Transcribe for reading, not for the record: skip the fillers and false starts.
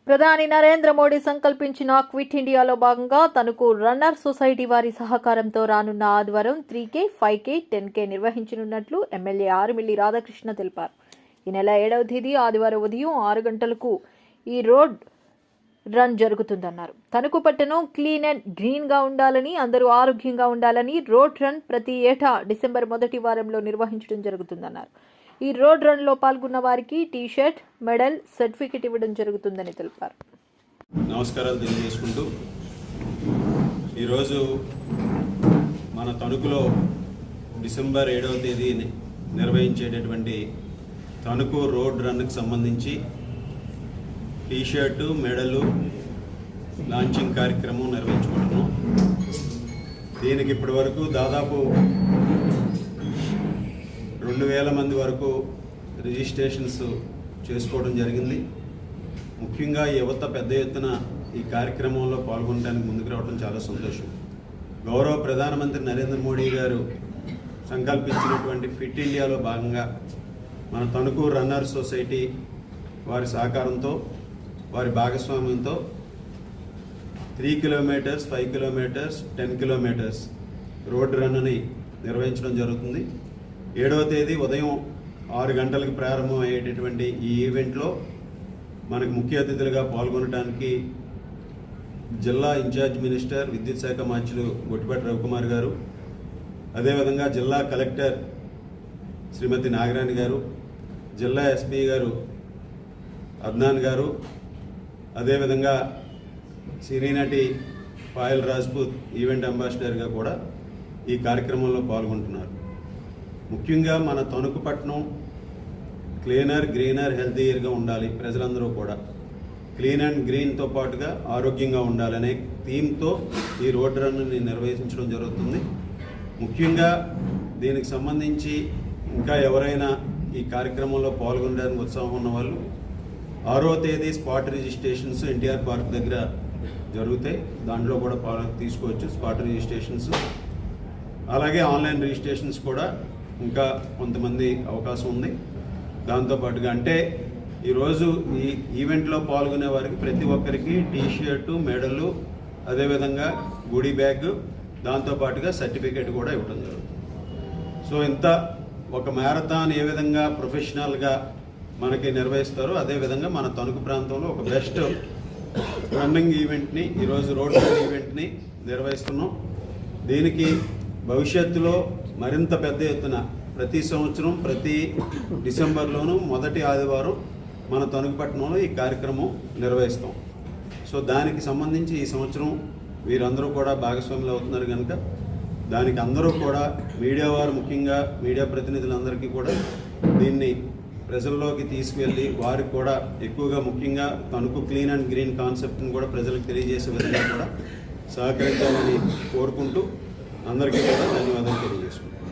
ప్రధాని నరేంద్ర మోడీ సంకల్పించిన క్విట్ ఇండియాలో భాగంగా తణుకు రన్నర్ సొసైటీ వారి సహకారంతో రానున్న ఆదివారం 3K, 5K, 10K నిర్వహించనున్నట్లు ఎమ్మెల్యే ఆరుమిల్లి రాధాకృష్ణ తెలిపారు. ఈ నెల 7వ తేదీ ఆదివారం ఉదయం 6 గంటలకు ఈ రోడ్ రన్ జరుగుతుందన్నారు. తణుకు పట్టణం క్లీన్ అండ్ గ్రీన్ గా ఉండాలని, అందరూ ఆరోగ్యంగా ఉండాలని రోడ్ రన్ ప్రతి ఏటా డిసెంబర్ మొదటి వారంలో నిర్వహించడం జరుగుతుందన్నారు. ఈ రోడ్ రన్ లో పాల్గొన్న వారికి టీ-షర్ట్, మెడల్, సర్టిఫికెట్ ఇవ్వడం జరుగుతుందని తెలిపారు. నమస్కారాలు తెలియజేసుకుంటూ ఈరోజు మన తణుకులో డిసెంబర్ 7వ తేదీ నిర్వహించేటటువంటి తణుకు రోడ్ రన్కి సంబంధించి టీ-షర్టు, మెడలు లాంచింగ్ కార్యక్రమం నిర్వహించుకుంటున్నాం. దీనికి ఇప్పటి వరకు దాదాపు 2000 మంది వరకు రిజిస్ట్రేషన్స్ చేసుకోవడం జరిగింది. ముఖ్యంగా యువత పెద్ద ఎత్తున ఈ కార్యక్రమంలో పాల్గొనడానికి ముందుకు రావడం చాలా సంతోషం. గౌరవ ప్రధానమంత్రి నరేంద్ర మోడీ గారు సంకల్పించినటువంటి ఫిట్ ఇండియాలో భాగంగా మన తణుకు రన్నర్ సొసైటీ వారి సహకారంతో, వారి భాగస్వామ్యంతో 3 కిలోమీటర్స్, 5 కిలోమీటర్స్, 10 కిలోమీటర్స్ రోడ్ రన్ని నిర్వహించడం జరుగుతుంది. 7వ తేదీ ఉదయం 6 గంటలకు ప్రారంభం అయ్యేటటువంటి ఈ ఈవెంట్లో మనకు ముఖ్య అతిథులుగా పాల్గొనడానికి జిల్లా ఇన్ఛార్జ్ మినిస్టర్, విద్యుత్ శాఖ మంత్రులు గొట్టిపాటి రవికుమార్ గారు, అదేవిధంగా జిల్లా కలెక్టర్ శ్రీమతి నాగరాణి గారు, జిల్లా ఎస్పీ గారు అద్నాన్ గారు, అదేవిధంగా సినీ నటి పాయల్ రాజ్పూత్ ఈవెంట్ అంబాసిడర్గా కూడా ఈ కార్యక్రమంలో పాల్గొంటున్నారు. ముఖ్యంగా మన తణుకు పట్టణం క్లీనర్, గ్రీనర్, హెల్తీయర్గా ఉండాలి. ప్రజలందరూ కూడా క్లీన్ అండ్ గ్రీన్తో పాటుగా ఆరోగ్యంగా ఉండాలనే థీమ్తో ఈ రోడ్ రన్ని నిర్వహించడం జరుగుతుంది. ముఖ్యంగా దీనికి సంబంధించి ఇంకా ఎవరైనా ఈ కార్యక్రమంలో పాల్గొనడానికి ఉత్సాహం ఉన్న వాళ్ళు 6వ తేదీ స్పాట్ రిజిస్ట్రేషన్స్ ఎన్టీఆర్ పార్క్ దగ్గర జరుగుతాయి. దాంట్లో కూడా తీసుకోవచ్చు స్పాట్ రిజిస్ట్రేషన్స్. అలాగే ఆన్లైన్ రిజిస్ట్రేషన్స్ కూడా ఇంకా కొంతమంది అవకాశం ఉంది. దాంతోపాటుగా అంటే ఈరోజు ఈ ఈవెంట్లో పాల్గొనే వారికి ప్రతి ఒక్కరికి టీ-షర్టు, మెడలు, అదేవిధంగా గుడీ బ్యాగ్, దాంతోపాటుగా సర్టిఫికేట్ కూడా ఇవ్వడం జరుగుతుంది. సో ఇంత ఒక మ్యారథాన్ ఏ విధంగా ప్రొఫెషనల్గా మనకి నిర్వహిస్తారో అదేవిధంగా మన తణుకు ప్రాంతంలో ఒక బెస్ట్ రన్నింగ్ ఈవెంట్ని, ఈరోజు రోడ్ రన్ ఈవెంట్ని నిర్వహిస్తున్నాం. దీనికి భవిష్యత్తులో మరింత పెద్ద ఎత్తున ప్రతి సంవత్సరం ప్రతి డిసెంబర్లోనూ మొదటి ఆదివారం మన తణుకు పట్టణంలో ఈ కార్యక్రమం నిర్వహిస్తాం. సో దానికి సంబంధించి ఈ సంవత్సరం వీరందరూ కూడా భాగస్వాములు అవుతున్నారు కనుక దానికి అందరూ కూడా మీడియా వారు, ముఖ్యంగా మీడియా ప్రతినిధులందరికీ కూడా దీన్ని ప్రజల్లోకి తీసుకువెళ్ళి వారికి కూడా ఎక్కువగా ముఖ్యంగా తణుకు క్లీన్ అండ్ గ్రీన్ కాన్సెప్ట్ని కూడా ప్రజలకు తెలియజేసే విధంగా కూడా సహకరించాలని కోరుకుంటూ అందరికీ కూడా ధన్యవాదాలు తెలియజేసుకుంటాం.